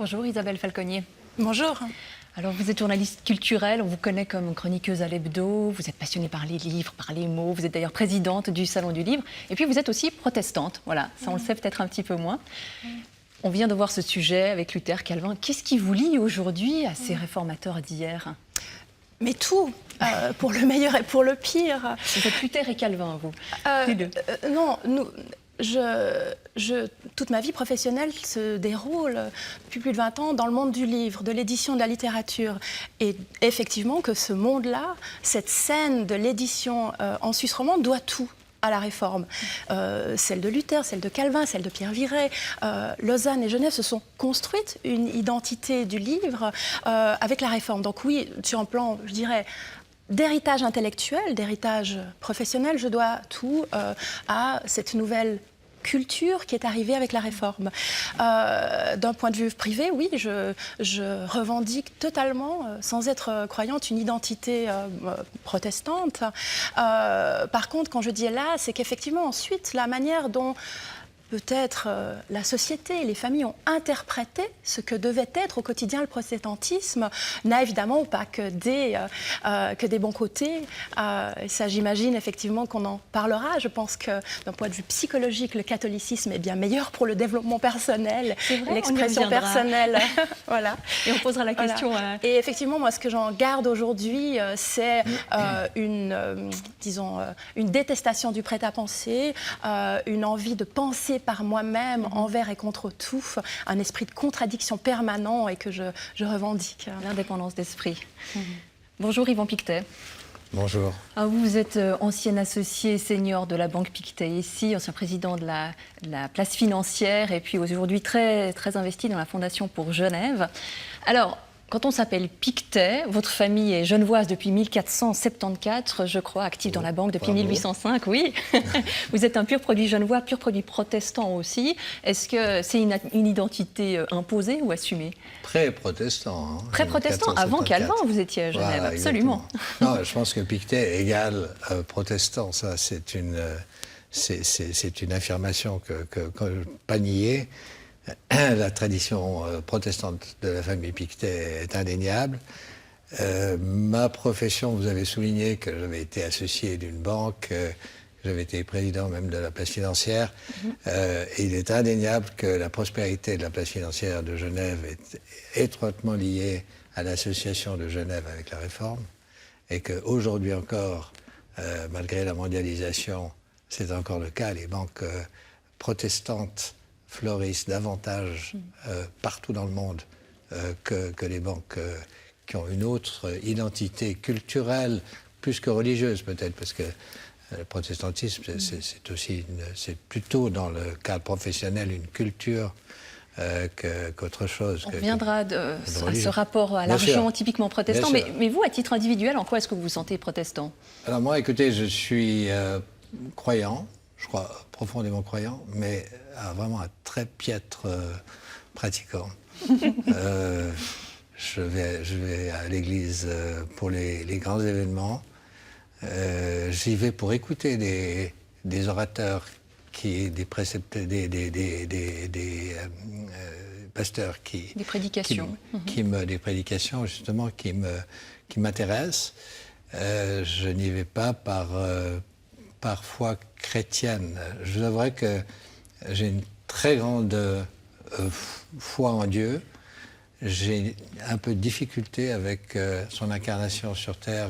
Bonjour Isabelle Falconier. Bonjour. Alors vous êtes journaliste culturelle, on vous connaît comme chroniqueuse à l'hebdo, vous êtes passionnée par les livres, par les mots, vous êtes d'ailleurs présidente du Salon du Livre, et puis vous êtes aussi protestante, voilà, ça on le sait peut-être un petit peu moins. On vient de voir ce sujet avec Luther, Calvin. Qu'est-ce qui vous lie aujourd'hui à ces réformateurs d'hier? Mais tout, pour le meilleur et pour le pire. Vous êtes Luther et Calvin, vous? Les deux. Non, toute ma vie professionnelle se déroule depuis plus de 20 ans dans le monde du livre, de l'édition, de la littérature. Et effectivement que ce monde-là, cette scène de l'édition en Suisse romande doit tout à la Réforme. Celle de Luther, celle de Calvin, celle de Pierre Viret, Lausanne et Genève se sont construites une identité du livre avec la Réforme. Donc oui, sur un plan, je dirais, d'héritage intellectuel, d'héritage professionnel, je dois tout à cette nouvelle culture qui est arrivée avec la Réforme. D'un point de vue privé, oui, je revendique totalement, sans être croyante, une identité protestante. Par contre, quand je dis là, c'est qu'effectivement, ensuite, la manière dont peut-être la société et les familles ont interprété ce que devait être au quotidien le protestantisme n'a évidemment pas que des bons côtés. Et ça, j'imagine effectivement qu'on en parlera. Je pense que d'un point de vue psychologique, le catholicisme est bien meilleur pour le développement personnel, l'expression personnelle. Voilà. Et on posera la question. Voilà. Et effectivement, moi, ce que j'en garde aujourd'hui, c'est disons, une détestation du prêt-à-penser, une envie de penser par moi-même, envers et contre tout, un esprit de contradiction permanent et que je revendique. L'indépendance d'esprit. Bonjour Yvan Pictet. Bonjour. Vous êtes ancien associé senior de la Banque Pictet ici, ancien président de la place financière et puis aujourd'hui très, très investi dans la Fondation pour Genève. Alors, quand on s'appelle Pictet, votre famille est genevoise depuis 1474, je crois, active dans la banque depuis 1805, oui. Vous êtes un pur produit genevois, pur produit protestant aussi. Est-ce que c'est une identité imposée ou assumée? Pré-protestant. Hein, Pré-protestant, avant Calvin, vous étiez à Genève, voilà, absolument. Non, je pense que Pictet égale protestant, ça c'est une affirmation que pas nier. La tradition protestante de la famille Pictet est indéniable. Ma profession, vous avez souligné que j'avais été associé d'une banque, j'avais été président même de la place financière. Et il est indéniable que la prospérité de la place financière de Genève est étroitement liée à l'association de Genève avec la Réforme. Et qu'aujourd'hui encore, malgré la mondialisation, c'est encore le cas, les banques protestantes fleurissent davantage partout dans le monde que les banques qui ont une autre identité culturelle, plus que religieuse peut-être, parce que le protestantisme, c'est plutôt dans le cadre professionnel une culture qu'autre chose. On reviendra à ce rapport à l'argent typiquement protestant, mais vous, à titre individuel, en quoi est-ce que vous vous sentez protestant? Alors moi, écoutez, je suis croyant, je crois profondément croyant, mais vraiment un très piètre pratiquant. Je vais à l'église pour les grands événements. J'y vais pour écouter des orateurs, des précepteurs, des pasteurs des prédications. Des prédications justement qui m'intéressent. Je n'y vais pas par foi chrétienne. Je vous avouerai que j'ai une très grande foi en Dieu. J'ai un peu de difficulté avec son incarnation sur terre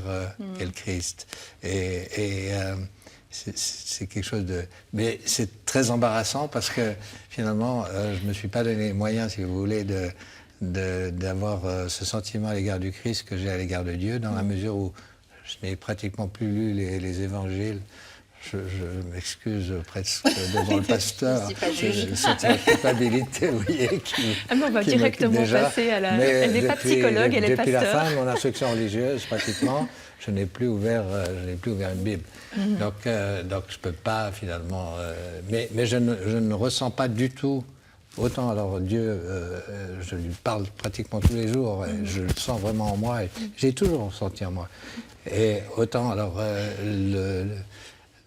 qu'est le Christ. Et c'est quelque chose de... Mais c'est très embarrassant parce que finalement, je ne me suis pas donné les moyens, si vous voulez, d'avoir ce sentiment à l'égard du Christ que j'ai à l'égard de Dieu, dans la mesure où je n'ai pratiquement plus lu les évangiles. Je m'excuse presque devant le pasteur. C'est le sentiment de culpabilité, vous voyez, on va directement passer à la... Elle n'est pas psychologue, elle est pasteur. Depuis la fin de mon instruction religieuse, pratiquement, je n'ai plus ouvert une Bible. Donc je ne peux pas, finalement... mais je ne ressens pas du tout... Autant, alors, Dieu, je lui parle pratiquement tous les jours, et je le sens vraiment en moi, et j'ai toujours ressenti en moi. Et autant, alors...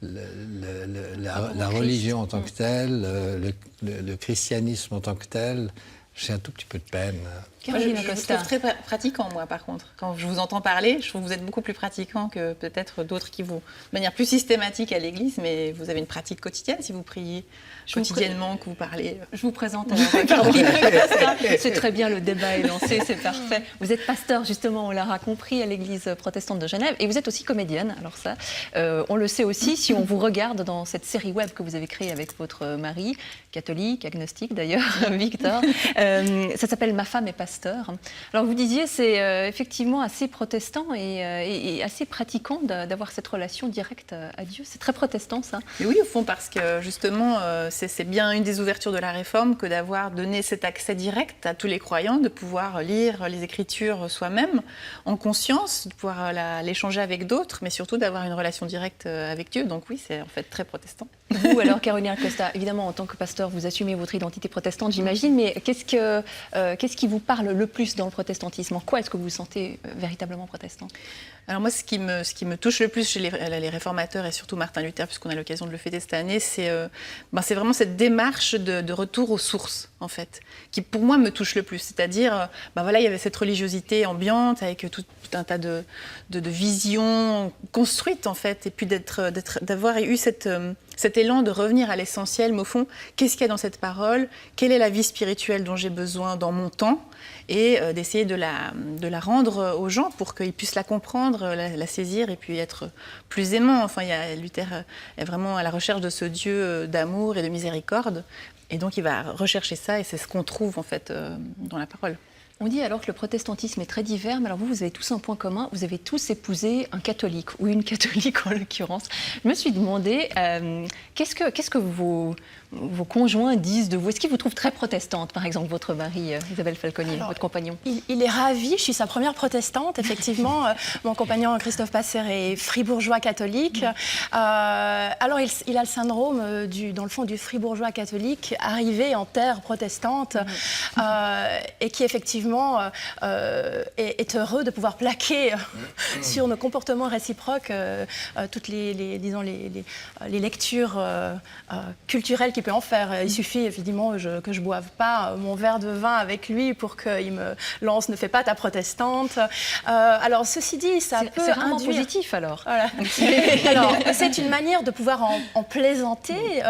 la religion en tant que telle, le christianisme en tant que tel, j'ai un tout petit peu de peine. Caroline Je vous Acosta. trouve très pratiquant, moi, par contre. Quand je vous entends parler, je trouve que vous êtes beaucoup plus pratiquant que peut-être d'autres qui vont de manière plus systématique à l'église, mais vous avez une pratique quotidienne si vous priez quotidiennement, que vous parlez. Je vous présente alors Caroline Acosta. C'est très bien, le débat est lancé, c'est parfait. Vous êtes pasteur, justement, on l'aura compris, à l'église protestante de Genève, et vous êtes aussi comédienne. Alors ça, on le sait aussi si on vous regarde dans cette série web que vous avez créée avec votre mari, catholique, agnostique d'ailleurs, Victor. Ça s'appelle Ma femme est pasteur. Alors vous disiez, c'est effectivement assez protestant et assez pratiquant d'avoir cette relation directe à Dieu. C'est très protestant, ça. Mais oui, au fond, parce que justement, c'est bien une des ouvertures de la Réforme que d'avoir donné cet accès direct à tous les croyants, de pouvoir lire les Écritures soi-même, en conscience, de pouvoir l'échanger avec d'autres, mais surtout d'avoir une relation directe avec Dieu. Donc oui, c'est en fait très protestant. Vous, alors, Caroline Acosta, évidemment, en tant que pasteur, vous assumez votre identité protestante, j'imagine, mais qu'est-ce qui vous parle le plus dans le protestantisme? En quoi est-ce que vous vous sentez véritablement protestant? Alors moi, ce qui me touche le plus chez les réformateurs et surtout Martin Luther, puisqu'on a l'occasion de le fêter cette année, c'est vraiment cette démarche de retour aux sources, en fait, qui pour moi me touche le plus. C'est-à-dire, voilà, il y avait cette religiosité ambiante avec tout un tas de visions construites, en fait, et puis d'avoir eu cet élan de revenir à l'essentiel, mais au fond, qu'est-ce qu'il y a dans cette parole? Quelle est la vie spirituelle dont j'ai besoin dans mon temps? Et d'essayer de la rendre aux gens pour qu'ils puissent la comprendre, la saisir et puis être plus aimants. Enfin, Luther est vraiment à la recherche de ce Dieu d'amour et de miséricorde. Et donc, il va rechercher ça et c'est ce qu'on trouve en fait dans la parole. On dit alors que le protestantisme est très divers, mais alors vous avez tous un point commun, vous avez tous épousé un catholique, ou une catholique en l'occurrence. Je me suis demandé, qu'est-ce que vos conjoints disent de vous? Est-ce qu'ils vous trouvent très protestante, par exemple, votre mari, Isabelle Falconier, votre compagnon? Il est ravi, je suis sa première protestante, effectivement. Mon compagnon Christophe Passer est fribourgeois catholique. Alors il a le syndrome, dans le fond, du fribourgeois catholique arrivé en terre protestante et qui effectivement est heureux de pouvoir plaquer sur nos comportements réciproques toutes les lectures culturelles qu'il peut en faire. Il suffit évidemment que je boive pas mon verre de vin avec lui pour qu'il me lance « ne fais pas ta protestante ». Alors ceci dit, ça peut c'est vraiment induire... positif alors. Voilà. Alors, c'est une manière de pouvoir en plaisanter.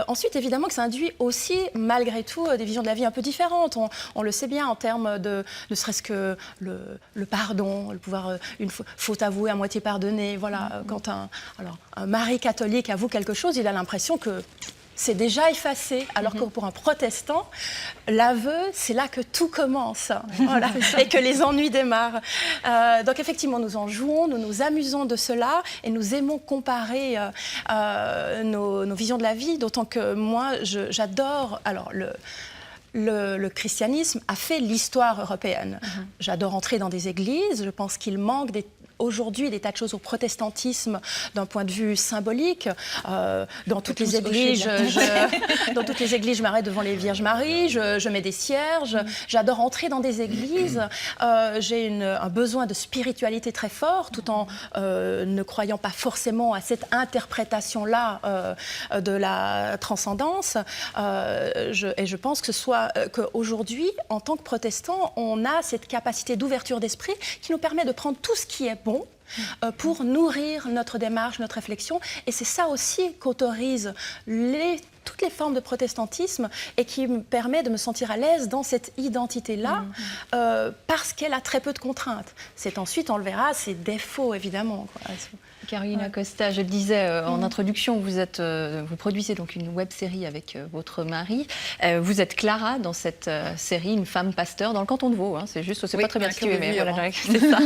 Ensuite, évidemment que ça induit aussi, malgré tout, des visions de la vie un peu différentes. On le sait bien en termes de ne serait-ce que le pardon, le pouvoir, une faute avouée à moitié pardonnée. Voilà, quand un mari catholique avoue quelque chose, il a l'impression que c'est déjà effacé, alors que pour un protestant, l'aveu, c'est là que tout commence, voilà, et que les ennuis démarrent. Donc effectivement, nous en jouons, nous nous amusons de cela, et nous aimons comparer nos visions de la vie, d'autant que moi, j'adore... Alors, le christianisme a fait l'histoire européenne. J'adore entrer dans des églises, je pense qu'il manque aujourd'hui des tas de choses au protestantisme d'un point de vue symbolique. Dans toutes les églises, je m'arrête devant les Vierges Marie, je mets des cierges. J'adore entrer dans des églises. J'ai un besoin de spiritualité très fort, tout en ne croyant pas forcément à cette interprétation-là de la transcendance. Et je pense qu'aujourd'hui, en tant que protestants, on a cette capacité d'ouverture d'esprit qui nous permet de prendre tout ce qui est bon pour nourrir notre démarche, notre réflexion. Et c'est ça aussi qu'autorise toutes les formes de protestantisme et qui me permet de me sentir à l'aise dans cette identité-là parce qu'elle a très peu de contraintes. C'est ensuite, on le verra, ses défauts, évidemment, quoi. Caroline Acosta, je le disais en introduction, vous produisez donc une web-série avec votre mari. Vous êtes Clara dans cette série, une femme pasteur dans le canton de Vaud. C'est juste, c'est pas très bien situé, mais voilà, c'est ça.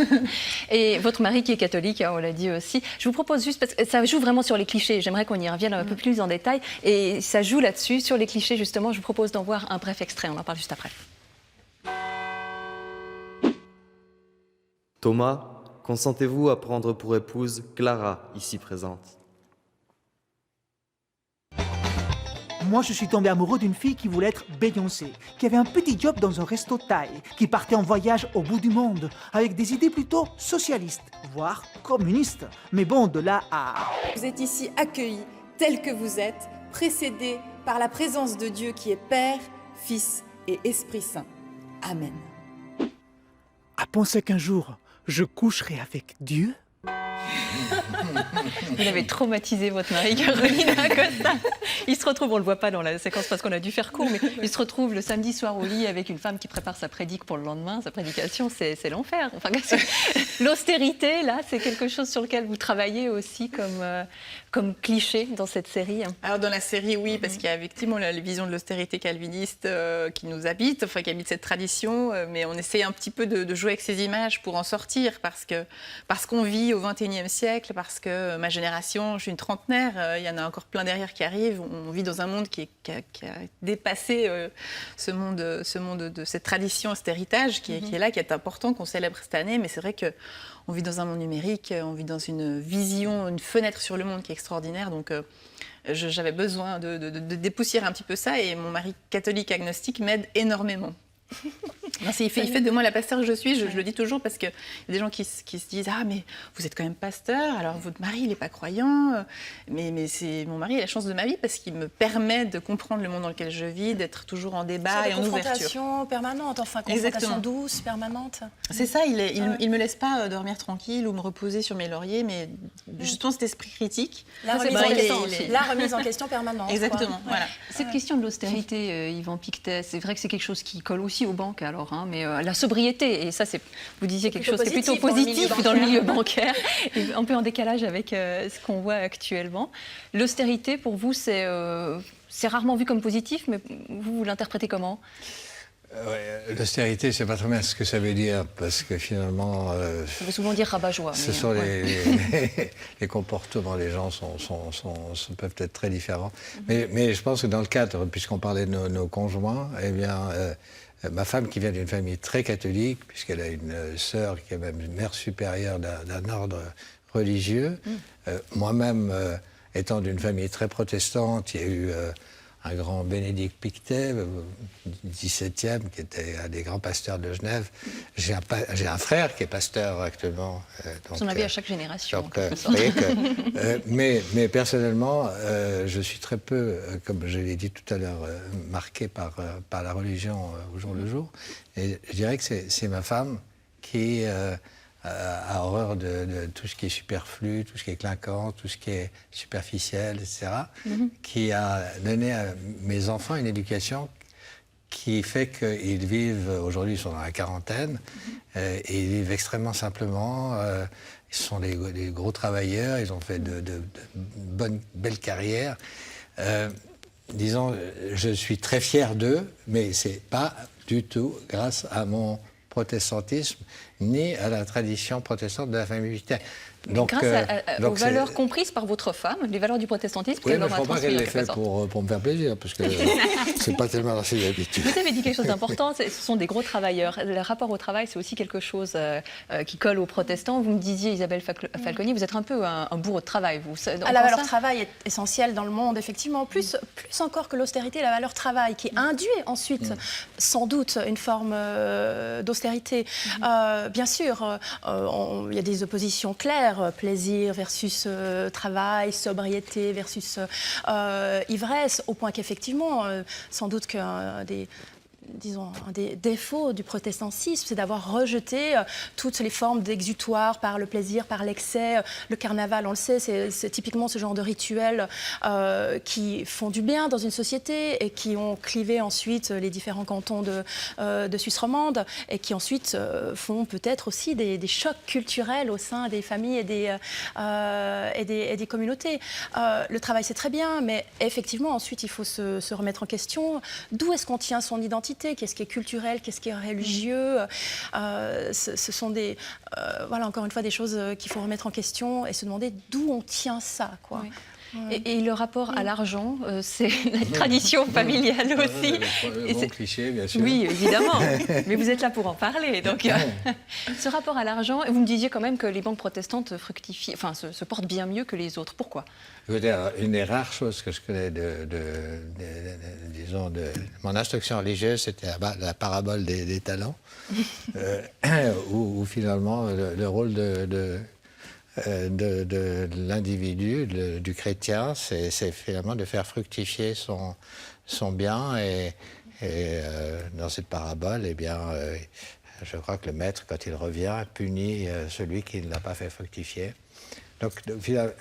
Et votre mari qui est catholique, on l'a dit aussi. Je vous propose juste, parce que ça joue vraiment sur les clichés, j'aimerais qu'on y revienne un peu plus en détail. Et ça joue là-dessus, sur les clichés justement. Je vous propose d'en voir un bref extrait, on en parle juste après. Thomas, consentez-vous à prendre pour épouse Clara, ici présente? Moi, je suis tombé amoureux d'une fille qui voulait être Beyoncé, qui avait un petit job dans un resto thaï, qui partait en voyage au bout du monde, avec des idées plutôt socialistes, voire communistes. Mais bon, de là à... Vous êtes ici accueillis tels que vous êtes, précédés par la présence de Dieu qui est Père, Fils et Esprit Saint. Amen. À penser qu'un jour, je coucherai avec Dieu? Vous avez traumatisé votre mari, Caroline Acosta. Il se retrouve, on ne le voit pas dans la séquence parce qu'on a dû faire court, mais il se retrouve le samedi soir au lit avec une femme qui prépare sa prédique pour le lendemain. Sa prédication, c'est l'enfer. Enfin, l'austérité, là, c'est quelque chose sur lequel vous travaillez aussi comme cliché dans cette série. Alors dans la série, oui, parce qu'il y a effectivement la vision de l'austérité calviniste qui nous habite, enfin qui habite cette tradition, mais on essaie un petit peu de jouer avec ces images pour en sortir, parce qu'on vit au XXIe siècle, parce que ma génération, je suis une trentenaire, il y en a encore plein derrière qui arrivent, on vit dans un monde qui a dépassé ce monde de cette tradition, cet héritage qui est là, qui est important, qu'on célèbre cette année, mais c'est vrai qu'on vit dans un monde numérique, on vit dans une vision, une fenêtre sur le monde qui est extraordinaire, donc j'avais besoin de dépoussiérer un petit peu ça, et mon mari catholique agnostique m'aide énormément. Non, il fait de moi la pasteur que je suis, je le dis toujours, parce qu'il y a des gens qui se disent « Ah, mais vous êtes quand même pasteur, alors votre mari, il n'est pas croyant. » Mais mon mari a la chance de ma vie, parce qu'il me permet de comprendre le monde dans lequel je vis, d'être toujours en débat et en ouverture. Confrontation permanente, enfin confrontation douce, permanente. C'est ça, il me laisse pas dormir tranquille ou me reposer sur mes lauriers, mais justement cet esprit critique. La remise en question permanente. Exactement, voilà. Cette question de l'austérité, Yvan Pictet, c'est vrai que c'est quelque chose qui colle aussi aux banques, alors, hein, mais la sobriété, et ça, vous disiez quelque chose qui est plutôt positif dans le milieu bancaire, et un peu en décalage avec ce qu'on voit actuellement. L'austérité, pour vous, c'est rarement vu comme positif, mais vous l'interprétez comment ? L'austérité, je ne sais pas très bien ce que ça veut dire, parce que finalement... ça veut souvent dire rabat-joie. Ce sont les comportements des gens peuvent être très différents. Mais je pense que dans le cadre, puisqu'on parlait de nos conjoints, eh bien, ma femme qui vient d'une famille très catholique, puisqu'elle a une sœur qui est même mère supérieure d'un ordre religieux, moi-même étant d'une famille très protestante, il y a eu... un grand Bénédicte Pictet, 17e, qui était un des grands pasteurs de Genève. J'ai un frère qui est pasteur actuellement. Vous en avez à chaque génération. Donc, mais personnellement, je suis très peu, comme je l'ai dit tout à l'heure, marqué par la religion au jour le jour. Et je dirais que c'est ma femme qui... a horreur de tout ce qui est superflu, tout ce qui est clinquant, tout ce qui est superficiel, etc., qui a donné à mes enfants une éducation qui fait qu'ils vivent, aujourd'hui ils sont dans la quarantaine, et ils vivent extrêmement simplement, ils sont des gros travailleurs, ils ont fait de belles carrières. Disons, je suis très fier d'eux, mais c'est pas du tout grâce à mon protestantisme, ni à la tradition protestante de la famille Pictet. Donc, grâce aux valeurs comprises par votre femme, les valeurs du protestantisme oui, qu'elle mais leur a je ne crois pas qu'elle transmises. l'ait fait pour me faire plaisir, parce que c'est pas tellement dans ses habitudes. Vous avez dit quelque chose d'important, ce sont des gros travailleurs. Le rapport au travail, c'est aussi quelque chose qui colle aux protestants. Vous me disiez, Isabelle Falconi, vous êtes un peu un bourreau de travail. La valeur travail est essentielle dans le monde, effectivement. Plus encore que l'austérité, la valeur travail, qui induit ensuite, sans doute, une forme d'austérité. Bien sûr, il y a des oppositions claires, plaisir versus travail, sobriété versus ivresse, au point qu'effectivement, sans doute qu'un des défauts du protestantisme, c'est d'avoir rejeté toutes les formes d'exutoire par le plaisir, par l'excès. Le carnaval, on le sait, c'est typiquement ce genre de rituels qui font du bien dans une société et qui ont clivé ensuite les différents cantons de Suisse romande et qui ensuite font peut-être aussi des chocs culturels au sein des familles et des communautés. Le travail, c'est très bien, mais effectivement, ensuite, il faut se remettre en question. D'où est-ce qu'on tient son identité ? Qu'est-ce qui est culturel, qu'est-ce qui est religieux, ce sont voilà, encore une fois, des choses qu'il faut remettre en question et se demander d'où on tient ça, quoi. Oui. Et le rapport à l'argent, c'est la tradition familiale aussi. Le bon cliché, bien sûr. Oui, évidemment. Mais vous êtes là pour en parler. Donc, ce rapport à l'argent, vous me disiez quand même que les banques protestantes fructifient, enfin, se portent bien mieux que les autres. Pourquoi ? Écoutez, une des rares choses que je connais disons, de mon instruction religieuse, c'était la parabole des talents, où finalement le rôle de l'individu, du chrétien, c'est finalement de faire fructifier son bien et Et dans cette parabole, eh bien, je crois que le maître, quand il revient, punit celui qui ne l'a pas fait fructifier. Donc, finalement,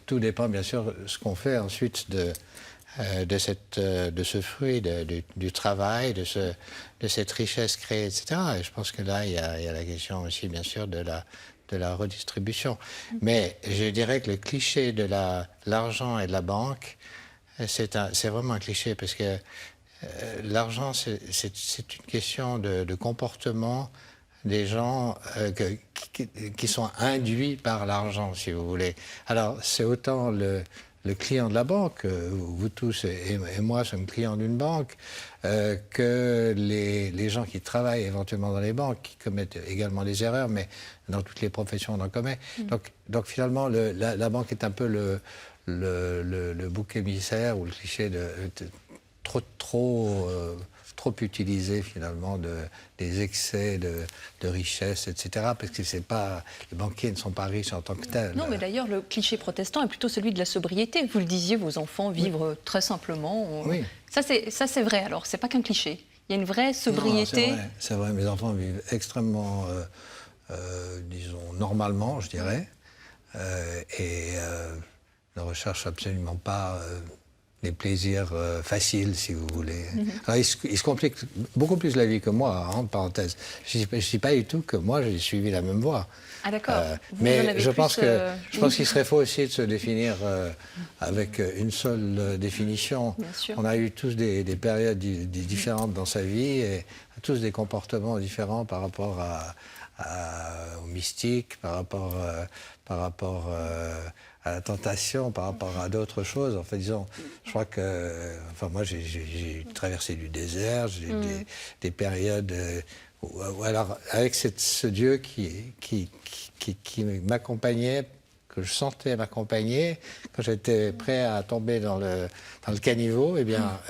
tout dépend bien sûr de ce qu'on fait ensuite de ce fruit, du travail, de cette richesse créée, etc. Et je pense que là, il y a la question aussi, bien sûr, de la redistribution. Mais je dirais que le cliché de l'argent et de la banque, c'est vraiment un cliché, parce que l'argent, c'est une question de comportement des gens qui sont induits par l'argent, si vous voulez. Alors, c'est autant le client de la banque, vous tous et moi sommes clients d'une banque, que les gens qui travaillent éventuellement dans les banques, qui commettent également des erreurs, mais dans toutes les professions on en commet. Donc finalement, la banque est un peu le bouc émissaire ou le cliché trop utilisé finalement des excès de richesse, etc. Parce que les banquiers ne sont pas riches en tant que tels. Non, mais d'ailleurs, le cliché protestant est plutôt celui de la sobriété. Vous le disiez, vos enfants vivent très simplement. Oui. Ça, c'est vrai, alors, c'est pas qu'un cliché. Il y a une vraie sobriété. Non, c'est vrai, mes enfants vivent extrêmement, disons, normalement, je dirais, et ne recherchent absolument pas les plaisirs faciles, si vous voulez. Alors, ils se compliquent beaucoup plus la vie que moi, en parenthèse. Je ne dis pas du tout que moi, j'ai suivi la même voie. Ah d'accord. Mais je pense qu'il serait faux aussi de se définir avec une seule définition. Bien sûr. On a eu tous des périodes différentes dans sa vie et tous des comportements différents par rapport au mystique, par rapport à la tentation, par rapport à d'autres choses. En fait, disons, je crois que... Enfin, moi, j'ai traversé du désert, j'ai eu des périodes... ou alors, avec ce Dieu qui m'accompagnait, que je sentais m'accompagner, quand j'étais prêt à tomber dans le caniveau, eh bien,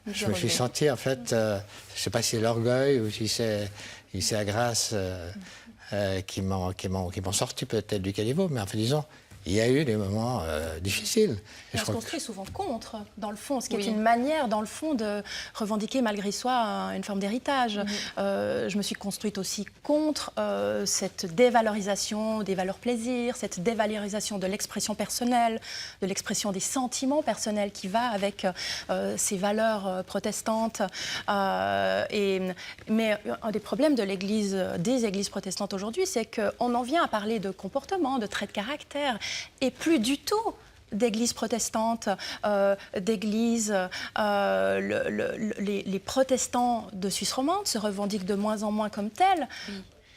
je me suis senti, en fait, je ne sais pas si c'est l'orgueil ou si c'est la grâce qui m'ont sorti peut-être du caniveau, mais en fait, disons, il y a eu des moments difficiles. Et on se construit souvent contre, dans le fond, ce qui est une manière, dans le fond, de revendiquer malgré soi une forme d'héritage. Je me suis construite aussi contre cette dévalorisation des valeurs plaisir, cette dévalorisation de l'expression personnelle, de l'expression des sentiments personnels qui va avec ces valeurs protestantes. Mais un des problèmes des églises protestantes aujourd'hui, c'est qu'on en vient à parler de comportement, de traits de caractère, et plus du tout d'églises protestantes, d'églises... les protestants de Suisse romande se revendiquent de moins en moins comme tels,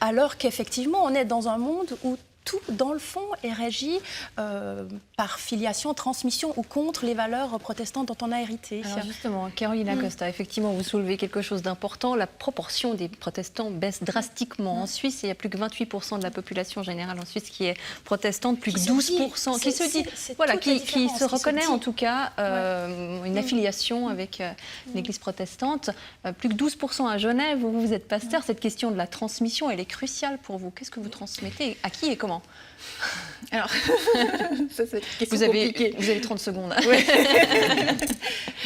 alors qu'effectivement, on est dans un monde où tout, dans le fond, est régi par filiation, transmission ou contre les valeurs protestantes dont on a hérité. Alors justement, Carolina Costa, effectivement, vous soulevez quelque chose d'important. La proportion des protestants baisse drastiquement. En Suisse, il y a plus que 28% de la population générale en Suisse qui est protestante, plus que 12% qui se dit, voilà, qui se reconnaît en tout cas une affiliation avec l'Église protestante. Plus que 12% à Genève, où vous êtes pasteur. Cette question de la transmission, elle est cruciale pour vous. Qu'est-ce que vous transmettez? À qui et comment? Alors, ça, c'est une question compliquée. Vous avez 30 secondes. Ouais.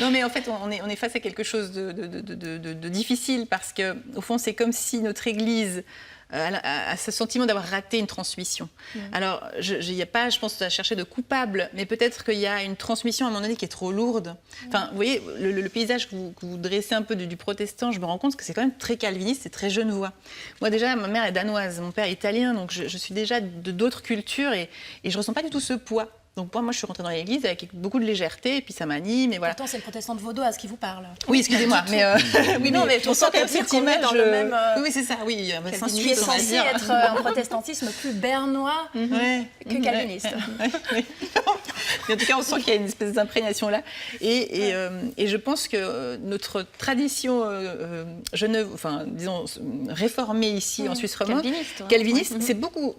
Non, mais en fait, on est face à quelque chose de difficile parce qu'au fond, c'est comme si notre Église a ce sentiment d'avoir raté une transmission. Alors, il n'y a pas, je pense, à chercher de coupable, mais peut-être qu'il y a une transmission à un moment donné qui est trop lourde. Enfin, vous voyez, le paysage que vous dressez un peu du protestant, je me rends compte que c'est quand même très calviniste et très genevois. Moi, déjà, ma mère est danoise, mon père est italien, donc je suis déjà d'autres cultures et je ne ressens pas du tout ce poids. Donc moi, je suis rentrée dans l'église avec beaucoup de légèreté, et puis ça m'anime, et voilà. Pourtant, c'est le protestant de vaudoise qui vous parle. Oui, excusez-moi, mais oui, non, mais on sent quand même cette image dans le même. Oui, c'est ça, oui. Qui est censé être un protestantisme plus bernois que calviniste. Mais en tout cas, on sent qu'il y a une espèce d'imprégnation là, et je pense que notre tradition disons réformée ici en Suisse romande, calviniste, c'est beaucoup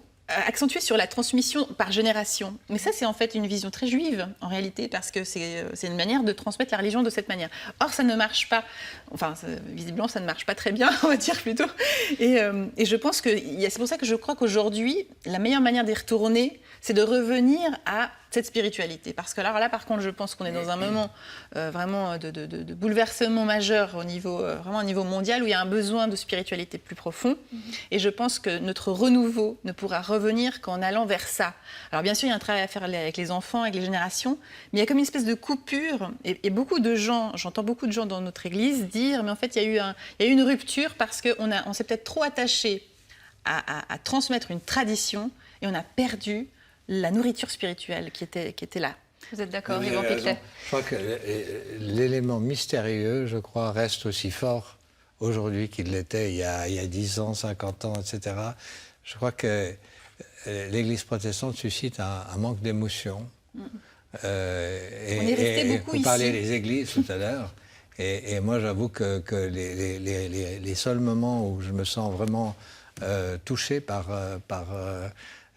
accentué sur la transmission par génération. Mais ça, c'est en fait une vision très juive, en réalité, parce que c'est une manière de transmettre la religion de cette manière. Or, ça ne marche pas. Enfin, visiblement, ça ne marche pas très bien, on va dire plutôt. Et je pense que c'est pour ça que je crois qu'aujourd'hui, la meilleure manière d'y retourner, c'est de revenir à cette spiritualité. Parce que alors là, par contre, je pense qu'on est dans un moment vraiment de bouleversement majeur vraiment au niveau mondial, où il y a un besoin de spiritualité plus profond. Et je pense que notre renouveau ne pourra revenir qu'en allant vers ça. Alors bien sûr, il y a un travail à faire avec les enfants, avec les générations, mais il y a comme une espèce de coupure. Et beaucoup de gens, j'entends beaucoup de gens dans notre Église dire, mais en fait, il y a eu une rupture parce qu'on s'est peut-être trop attaché à transmettre une tradition et on a perdu la nourriture spirituelle qui était là. Vous êtes d'accord, Vous Yvan avez Pictet? raison. Je crois que l'élément mystérieux, je crois, reste aussi fort aujourd'hui qu'il l'était il y a 10 ans, 50 ans, etc. Je crois que l'Église protestante suscite un manque d'émotion. On est resté beaucoup vous parliez ici. des églises tout à l'heure. Et moi, j'avoue que les seuls moments où je me sens vraiment touché par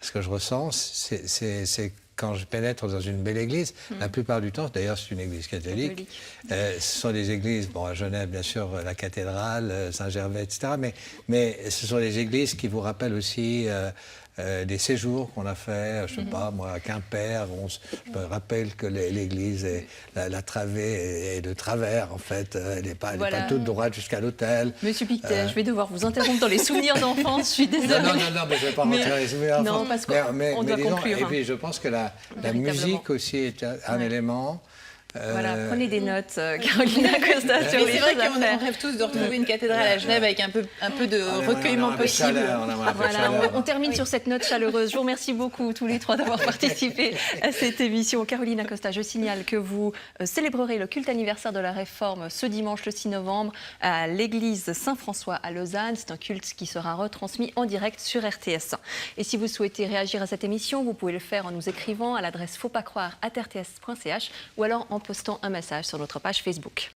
ce que je ressens, c'est quand je pénètre dans une belle église. La plupart du temps, d'ailleurs, c'est une église catholique. Ce sont des églises, bon, à Genève, bien sûr, la cathédrale, Saint-Gervais, etc. Mais ce sont des églises qui vous rappellent aussi des séjours qu'on a fait, je ne sais pas, moi, à Quimper. Je me rappelle que l'église, la travée est de travers, en fait. Elle n'est pas toute droite jusqu'à l'autel. Monsieur Pictet, je vais devoir vous interrompre dans les souvenirs d'enfance, je suis désolée. Non, mais je ne vais pas rentrer dans les souvenirs non, d'enfance. parce qu'on doit disons, conclure. Et puis, je pense que la musique aussi est un élément. Voilà, prenez des notes, Carolina Costa, sur Mais les c'est vrai choses à qu'on faire. rêve tous de retrouver une cathédrale à Genève avec un peu de recueillement possible. Voilà, on termine sur cette note chaleureuse. Je vous remercie beaucoup tous les trois d'avoir participé à cette émission. Carolina Costa, je signale que vous célébrerez le culte anniversaire de la Réforme ce dimanche, le 6 novembre, à l'église Saint-François à Lausanne. C'est un culte qui sera retransmis en direct sur RTS. Et si vous souhaitez réagir à cette émission, vous pouvez le faire en nous écrivant à l'adresse fautpascroire@rts.ch ou alors en postant un message sur notre page Facebook.